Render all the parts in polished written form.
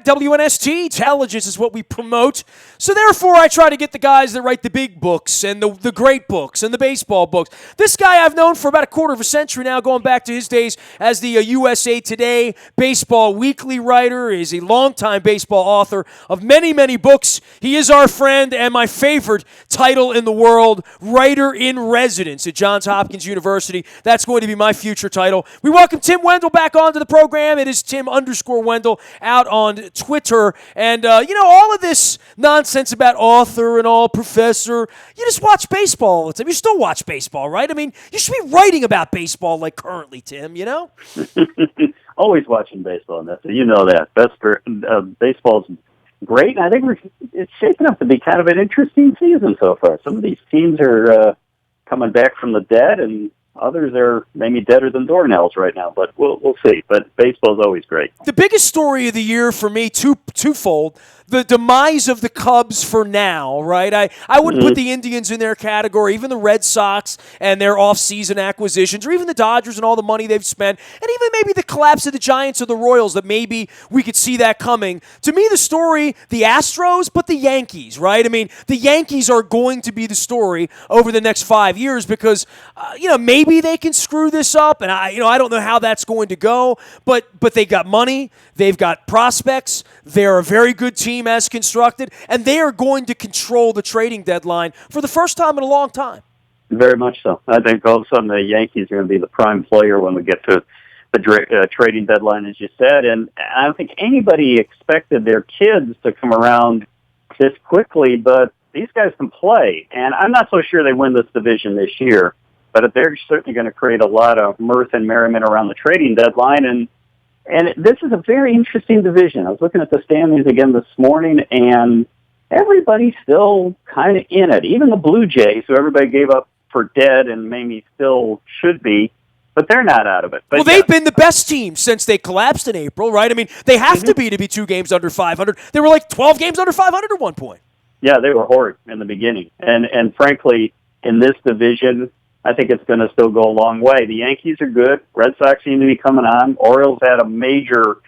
WNST. Intelligence is what we promote. So therefore, I try to get the guys that write the big books and the great books and the baseball books. This guy I've known for about a quarter of a century now, going back to his days as the USA Today Baseball Weekly writer. Is a longtime baseball author of many, many books. He is our friend and my favorite title in the world, Writer in Residence at Johns Hopkins University. That's going to be my future title. We welcome Tim Wendell back onto the program. It is Tim_Wendell out on Twitter. And, all of this nonsense about author and all professor, you just watch baseball all the time. You still watch baseball, right? I mean, you should be writing about baseball like currently, Tim, you know? Always watching baseball, Nestor. You know that. Baseball's great. I think it's shaping up to be kind of an interesting season so far. Some of these teams are coming back from the dead, and others are maybe deader than doornails right now. But we'll see. But baseball's always great. The biggest story of the year for me, twofold. The demise of the Cubs for now, right? I wouldn't put the Indians in their category, even the Red Sox and their off-season acquisitions, or even the Dodgers and all the money they've spent, and even maybe the collapse of the Giants or the Royals, that maybe we could see that coming. To me, the story, the Astros, but the Yankees, right? I mean, the Yankees are going to be the story over the next 5 years because, maybe they can screw this up, and I don't know how that's going to go, but they got money, they've got prospects, they're a very good team as constructed, and they are going to control the trading deadline for the first time in a long time. Very much so. I think all of a sudden the Yankees are going to be the prime player when we get to the trading deadline, as you said, and I don't think anybody expected their kids to come around this quickly, but these guys can play, and I'm not so sure they win this division this year, but they're certainly going to create a lot of mirth and merriment around the trading deadline, and this is a very interesting division. I was looking at the standings again this morning, and everybody's still kind of in it. Even the Blue Jays, who everybody gave up for dead and maybe still should be, but they're not out of it. But they've been the best team since they collapsed in April, right? I mean, they have to be 2 games under 500. They were like 12 games under 500 at one point. Yeah, they were horrid in the beginning. And frankly, in this division, I think it's going to still go a long way. The Yankees are good. Red Sox seem to be coming on. Orioles had a major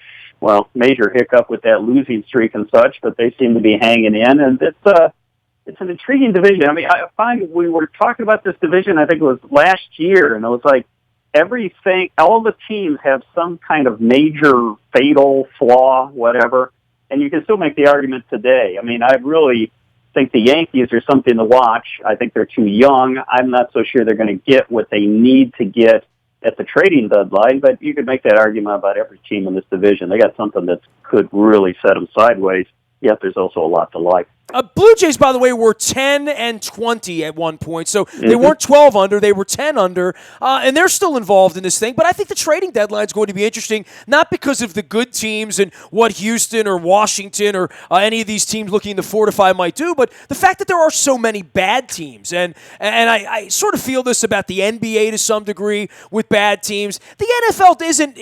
hiccup with that losing streak and such, but they seem to be hanging in. And it's an intriguing division. I mean, I find we were talking about this division, I think it was last year, and it was like everything, all the teams have some kind of major fatal flaw, whatever, and you can still make the argument today. I mean, I really think the Yankees are something to watch. I think they're too young. I'm not so sure they're going to get what they need to get at the trading deadline, but you could make that argument about every team in this division. They got something that could really set them sideways, yet there's also a lot to like. Blue Jays, by the way, were 10-20 at one point, so they weren't 12 under, they were 10 under, and they're still involved in this thing. But I think the trading deadline is going to be interesting, not because of the good teams and what Houston or Washington or any of these teams looking to fortify might do, but the fact that there are so many bad teams. And I sort of feel this about the NBA to some degree with bad teams. The NFL isn't,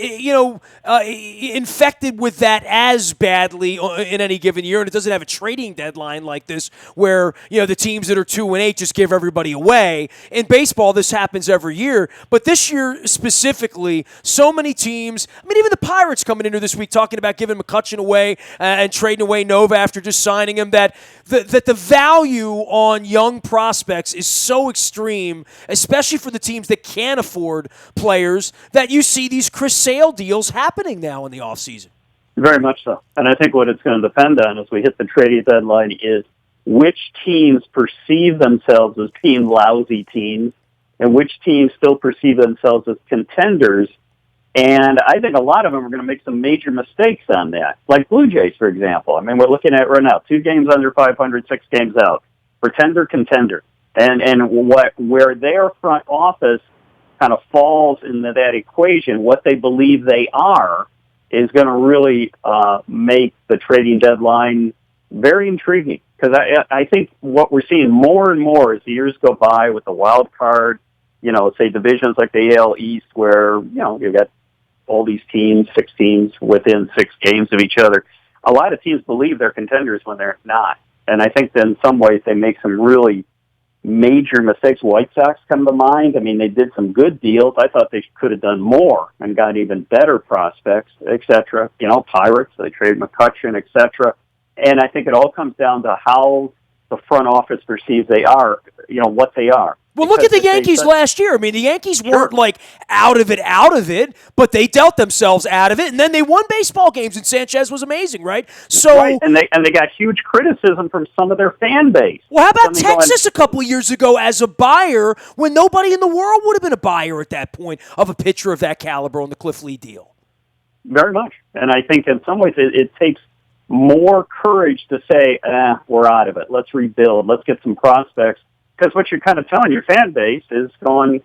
infected with that as badly in any given year, and it doesn't have a trading deadline like this where the teams that are 2-8 just give everybody away. In baseball, this happens every year, but this year specifically, so many teams. I mean, even the Pirates coming into this week talking about giving McCutchen away and trading away Nova after just signing him. That the value on young prospects is so extreme, especially for the teams that can't afford players, that you see these Chris Sale deals happening now in the offseason. Very much so. And I think what it's going to depend on as we hit the trading deadline is which teams perceive themselves as being lousy teams and which teams still perceive themselves as contenders. And I think a lot of them are going to make some major mistakes on that. Like Blue Jays, for example. I mean, we're looking at right now, 2 games under 500, 6 games out. Pretender, contender. And where their front office kind of falls into that equation, what they believe they are, is going to really make the trading deadline very intriguing. Because I think what we're seeing more and more as the years go by with the wild card, say divisions like the AL East where, you've got all these teams, 6 teams within 6 games of each other. A lot of teams believe they're contenders when they're not. And I think that in some ways they make some really major mistakes. White Sox come to mind. I mean, they did some good deals. I thought they could have done more and got even better prospects, et cetera. Pirates, they traded McCutchen, et cetera. And I think it all comes down to how the front office perceives they are, what they are. Well, look at the Yankees last year. I mean, the Yankees weren't like out of it, but they dealt themselves out of it, and then they won baseball games, and Sanchez was amazing, right? So, right, and they got huge criticism from some of their fan base. Well, how about Texas a couple of years ago as a buyer when nobody in the world would have been a buyer at that point of a pitcher of that caliber on the Cliff Lee deal? Very much, and I think in some ways it takes more courage to say, we're out of it. Let's rebuild. Let's get some prospects. Because what you're kind of telling your fan base is going,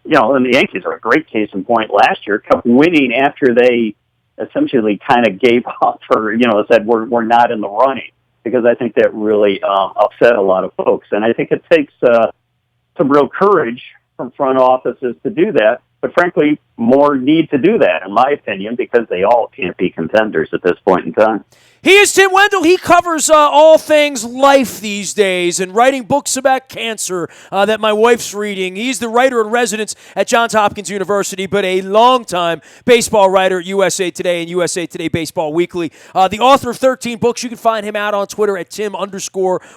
and the Yankees are a great case in point last year, kept winning after they essentially kind of gave up or, said we're not in the running, because I think that really upset a lot of folks. And I think it takes some real courage from front offices to do that. But frankly, more need to do that, in my opinion, because they all can't be contenders at this point in time. He is Tim Wendell. He covers all things life these days and writing books about cancer that my wife's reading. He's the writer in residence at Johns Hopkins University, but a longtime baseball writer at USA Today and USA Today Baseball Weekly. The author of 13 books. You can find him out on Twitter at Tim_Wendell. That's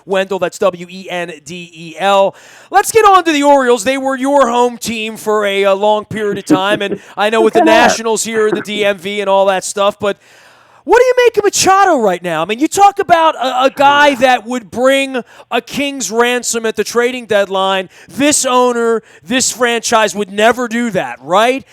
Wendel. Let's get on to the Orioles. They were your home team for a long period of time, and I know with the Nationals here in the DMV and all that stuff, but what do you make of Machado right now? I mean, you talk about a guy that would bring a king's ransom at the trading deadline. This owner, this franchise would never do that, right?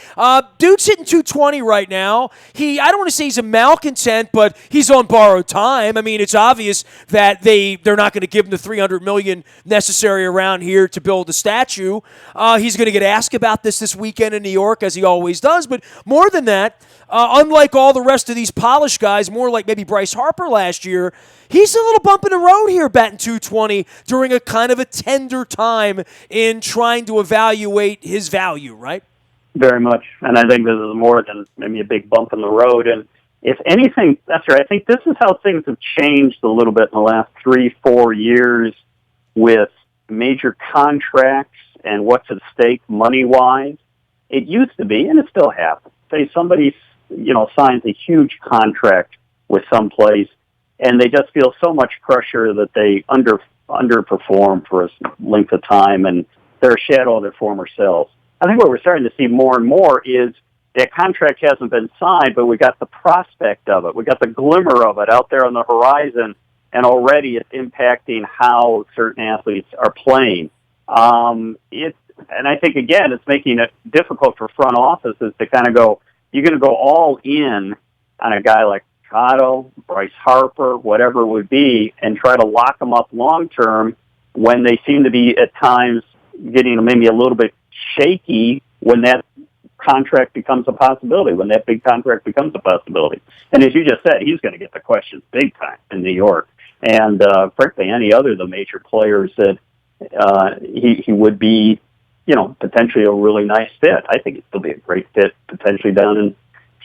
Dude's hitting 220 right now. I don't want to say he's a malcontent, but he's on borrowed time. I mean, it's obvious that they're not going to give him the $300 million necessary around here to build a statue. He's going to get asked about this weekend in New York, as he always does. But more than that, unlike all the rest of these polished guys, more like maybe Bryce Harper last year, he's a little bump in the road here batting 220 during a kind of a tender time in trying to evaluate his value, right? Very much. And I think this is more than maybe a big bump in the road. And if anything, that's right. I think this is how things have changed a little bit in the last 3-4 years with major contracts and what's at stake money-wise. It used to be, and it still happens, say somebody signs a huge contract with some place, and they just feel so much pressure that they underperform for a length of time, and they're a shadow of their former selves. I think what we're starting to see more and more is that contract hasn't been signed, but we got the prospect of it. We got the glimmer of it out there on the horizon, and already it's impacting how certain athletes are playing. And I think, again, it's making it difficult for front offices to kind of go, you're going to go all in on a guy like Machado, Bryce Harper, whatever it would be, and try to lock them up long-term when they seem to be at times getting maybe a little bit shaky when that contract becomes a possibility, when that big contract becomes a possibility. And as you just said, he's going to get the questions big time in New York. And frankly, any other of the major players that he would be, potentially a really nice fit. I think it'd still be a great fit potentially down in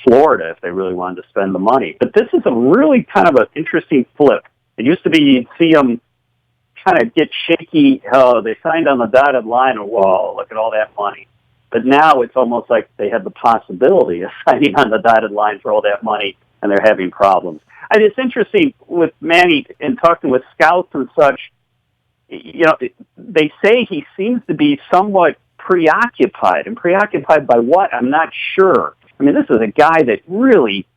Florida if they really wanted to spend the money. But this is a really kind of an interesting flip. It used to be you'd see them kind of get shaky. Oh, they signed on the dotted line, and whoa, look at all that money. But now it's almost like they have the possibility of signing on the dotted line for all that money, and they're having problems. And it's interesting with Manny and talking with scouts and such. They say he seems to be somewhat preoccupied. And preoccupied by what? I'm not sure. I mean, this is a guy that really,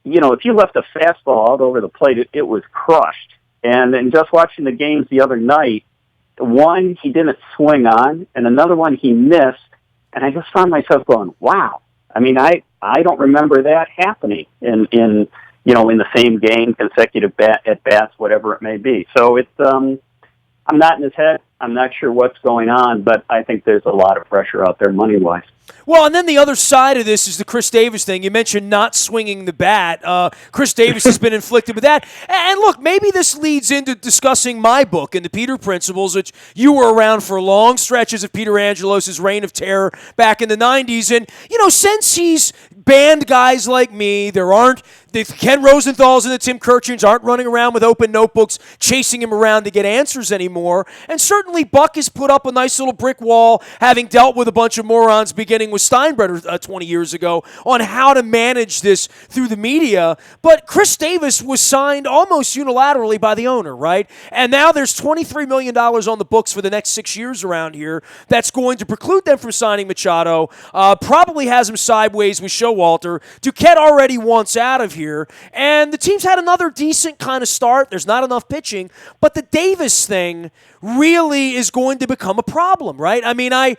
if you left a fastball out over the plate, it was crushed. And then just watching the games the other night, one he didn't swing on, and another one he missed. And I just found myself going, wow. I mean, I don't remember that happening in the same game, consecutive at bats, whatever it may be. So it's I'm not in his head. I'm not sure what's going on, but I think there's a lot of pressure out there money-wise. Well, and then the other side of this is the Chris Davis thing. You mentioned not swinging the bat. Chris Davis has been inflicted with that. And look, maybe this leads into discussing my book and the Peter Principles, which you were around for long stretches of Peter Angelos' reign of terror back in the 90s. And, since he's banned guys like me. The Ken Rosenthal's and the Tim Kirchens aren't running around with open notebooks chasing him around to get answers anymore. And certainly Buck has put up a nice little brick wall, having dealt with a bunch of morons beginning with Steinbrenner 20 years ago on how to manage this through the media. But Chris Davis was signed almost unilaterally by the owner, right? And now there's $23 million on the books for the next 6 years around here that's going to preclude them from signing Machado. Probably has him sideways with Showalter. Duquette already wants out of here. And the team's had another decent kind of start. There's not enough pitching. But the Davis thing really is going to become a problem, right? I mean, I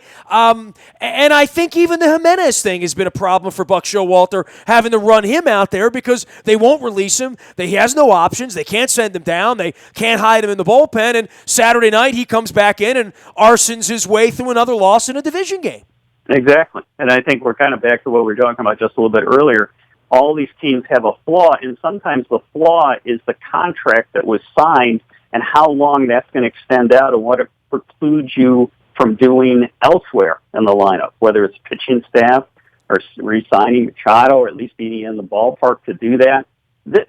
think even the Jimenez thing has been a problem for Buck Showalter, having to run him out there because they won't release him. He has no options. They can't send him down. They can't hide him in the bullpen. And Saturday night he comes back in and arsons his way through another loss in a division game. Exactly. And I think we're kind of back to what we were talking about just a little bit earlier. All these teams have a flaw, and sometimes the flaw is the contract that was signed and how long that's going to extend out and what it precludes you from doing elsewhere in the lineup, whether it's pitching staff or re-signing Machado or at least being in the ballpark to do that. The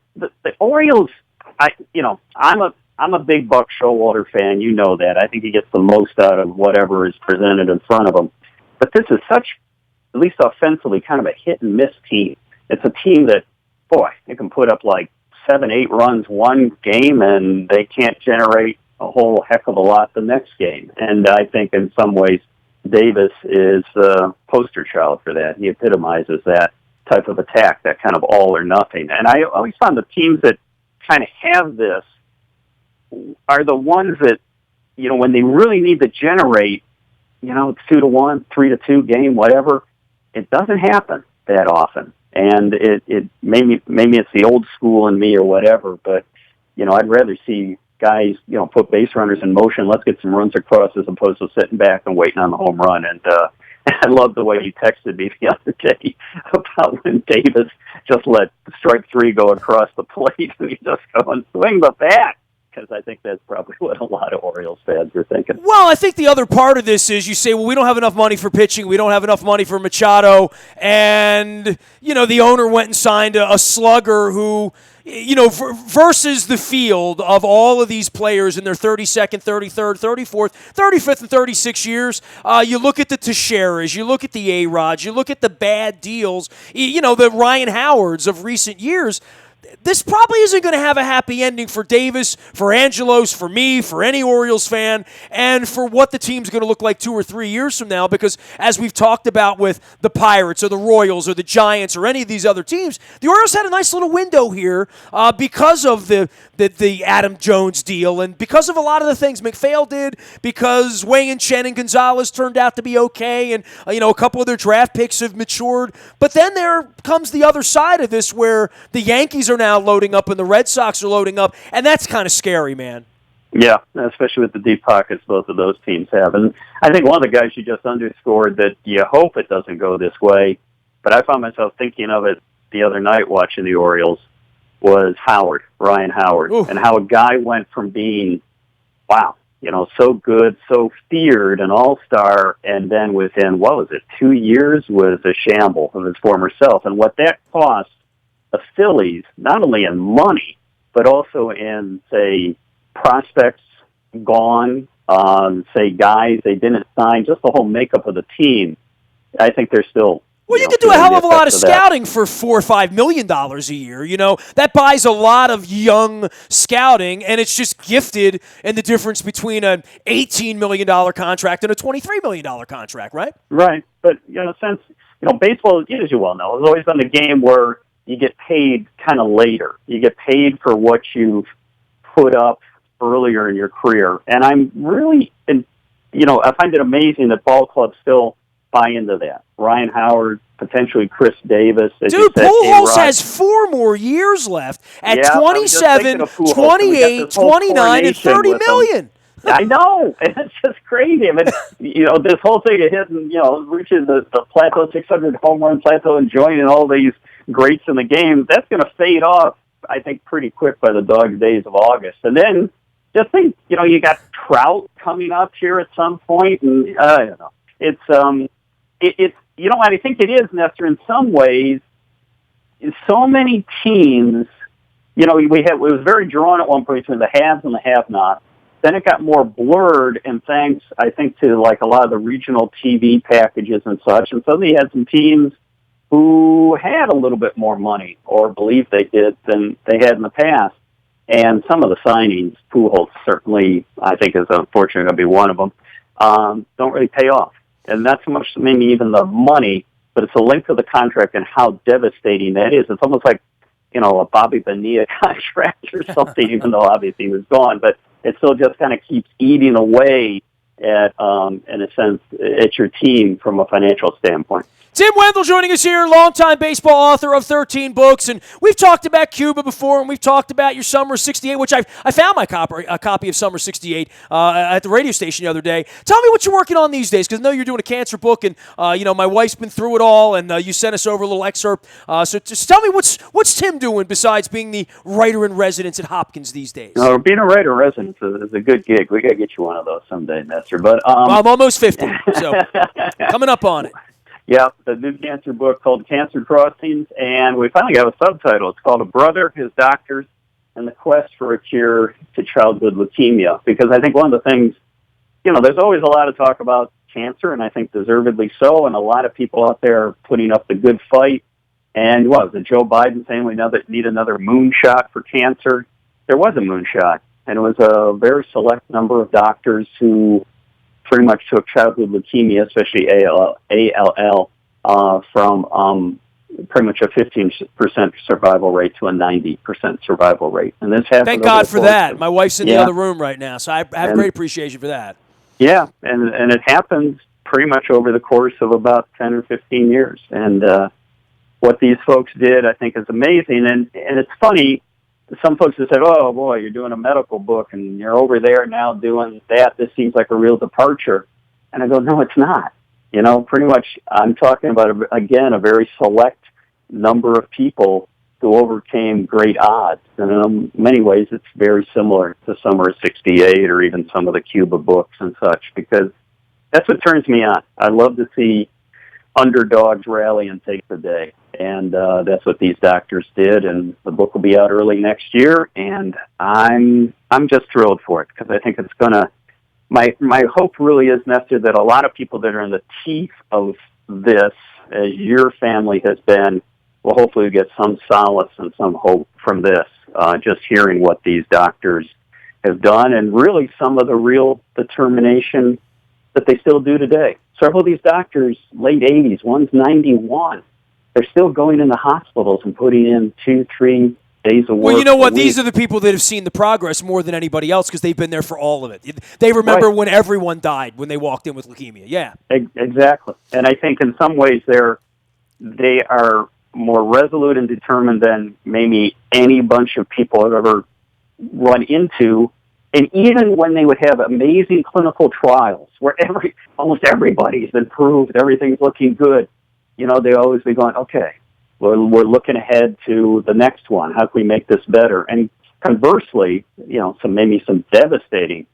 Orioles, I'm a big Buck Showalter fan. You know that. I think he gets the most out of whatever is presented in front of him. But this is such, at least offensively, kind of a hit-and-miss team. It's a team that, boy, they can put up like 7, 8 runs one game, and they can't generate a whole heck of a lot the next game. And I think in some ways Davis is a poster child for that. He epitomizes that type of attack, that kind of all or nothing. And I always found the teams that kind of have this are the ones that, when they really need to generate, it's 2-1, 3-2 game, whatever, it doesn't happen that often. And it maybe it's the old school in me or whatever, but I'd rather see guys put base runners in motion. Let's get some runs across as opposed to sitting back and waiting on the home run. And I love the way you texted me the other day about when Davis just let strike 3 go across the plate and he just go and swing the bat. Because I think that's probably what a lot of Orioles fans are thinking. Well, I think the other part of this is you say, well, we don't have enough money for pitching. We don't have enough money for Machado. And, the owner went and signed a slugger who, versus the field of all of these players in their 32nd, 33rd, 34th, 35th, and 36 years, you look at the Teixeiras, you look at the A-Rods, you look at the bad deals, the Ryan Howards of recent years. This probably isn't going to have a happy ending for Davis, for Angelos, for me, for any Orioles fan, and for what the team's going to look like 2 or 3 years from now, because as we've talked about with the Pirates or the Royals or the Giants or any of these other teams, the Orioles had a nice little window here because of the Adam Jones deal and because of a lot of the things McPhail did, because Wang and Chen and Gonzalez turned out to be okay, and a couple of their draft picks have matured. But then there comes the other side of this where the Yankees are now loading up and the Red Sox are loading up, and that's kind of scary, man. Yeah, especially with the deep pockets both of those teams have. And I think one of the guys you just underscored that you hope it doesn't go this way, but I found myself thinking of it the other night watching the Orioles, was Ryan Howard, Ooh. And how a guy went from being, so good, so feared, an all-star, and then within, 2 years was a shamble of his former self. And what that cost the Phillies, not only in money, but also in, say, prospects gone, say, guys they didn't sign, just the whole makeup of the team. I think they're still... Well, you could do a hell of a lot of scouting for $4 or $5 million a year. That buys a lot of young scouting, and it's just gifted in the difference between an $18 million contract and a $23 million contract, right? Right. But, since, baseball, as you well know, has always been a game where you get paid kind of later. You get paid for what you've put up earlier in your career. And I'm really, I find it amazing that ball clubs still buy into that. Ryan Howard, potentially Chris Davis. Dude, Pujols has 4 more years left at 27, 28, 29, and $30 million. I know. It's just crazy. I mean, this whole thing of hitting, reaching the plateau, 600 home run plateau and joining all these greats in the game, that's going to fade off, I think, pretty quick by the dog days of August. And then just think, you got Trout coming up here at some point, and I don't know. It's I think it is, Nestor, in some ways, so many teams, it was very drawn at one point between the haves and the have-nots. Then it got more blurred, and thanks, I think, to like a lot of the regional TV packages and such. And suddenly you had some teams who had a little bit more money, or believed they did, than they had in the past. And some of the signings, Pujols certainly, I think, is unfortunately going to be one of them, don't really pay off. And not so much maybe even the money, but it's the length of the contract and how devastating that is. It's almost like, a Bobby Bonilla contract or something, even though obviously he was gone. But it still just kind of keeps eating away at, in a sense, at your team from a financial standpoint. Tim Wendell joining us here, longtime baseball author of 13 books. And we've talked about Cuba before, and we've talked about your Summer of 68, which I found my a copy of Summer 68 at the radio station the other day. Tell me what you're working on these days, because I know you're doing a cancer book, and my wife's been through it all, and you sent us over a little excerpt. So just tell me what's Tim doing besides being the writer-in-residence at Hopkins these days? Being a writer-in-residence is a good gig. We got to get you one of those someday, Nestor. But I'm almost 50, so coming up on it. Yeah, the new cancer book called Cancer Crossings, and we finally got a subtitle. It's called A Brother, His Doctors, and the Quest for a Cure to Childhood Leukemia. Because I think one of the things, there's always a lot of talk about cancer, and I think deservedly so, and a lot of people out there are putting up the good fight. And what was it, Joe Biden saying we need another moonshot for cancer? There was a moonshot, and it was a very select number of doctors who pretty much took childhood leukemia, especially ALL, from pretty much a 15% survival rate to a 90% survival rate. And this happened. Thank God for that. My wife's in the other room right now, so I have great appreciation for that. Yeah, and it happens pretty much over the course of about 10 or 15 years. And what these folks did, I think, is amazing. And it's funny. Some folks have said, oh, boy, you're doing a medical book, and you're over there now doing that. This seems like a real departure. And I go, no, it's not. Pretty much I'm talking about, again, a very select number of people who overcame great odds. And in many ways, it's very similar to Summer of 68 or even some of the Cuba books and such, because that's what turns me on. I love to see underdogs rally and take the day. And that's what these doctors did, and the book will be out early next year, and I'm just thrilled for it, because I think it's going to, my hope really is, Nestor, that a lot of people that are in the teeth of this, as your family has been, will hopefully get some solace and some hope from this, just hearing what these doctors have done, and really some of the real determination that they still do today. Several of these doctors, late 80s, one's 91, they're still going into hospitals and putting in 2-3 days of work. Well, you know what? These are the people that have seen the progress more than anybody else, because they've been there for all of it. They remember when everyone died when they walked in with leukemia. Yeah, exactly. And I think in some ways they are more resolute and determined than maybe any bunch of people have ever run into. And even when they would have amazing clinical trials where almost everybody's improved, everything's looking good, they always be going, okay, we're looking ahead to the next one. How can we make this better? And conversely, maybe some devastating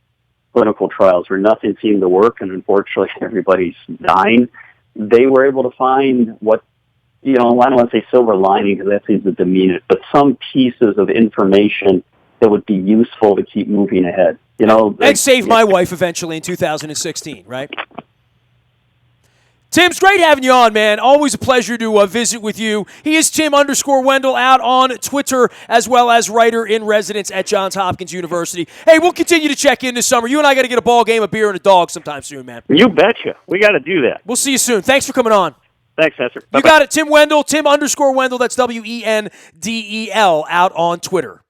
clinical trials where nothing seemed to work, and unfortunately everybody's dying. They were able to find what, I don't want to say silver lining because that seems to demean it, but some pieces of information that would be useful to keep moving ahead. And saved my wife eventually in 2016, right? Tim's great having you on, man. Always a pleasure to visit with you. He is Tim_Wendell out on Twitter, as well as writer-in-residence at Johns Hopkins University. Hey, we'll continue to check in this summer. You and I got to get a ball game, a beer, and a dog sometime soon, man. You betcha. We got to do that. We'll see you soon. Thanks for coming on. Thanks, Nestor. You got it. Tim Wendell, Tim_Wendell. That's WENDEL, out on Twitter.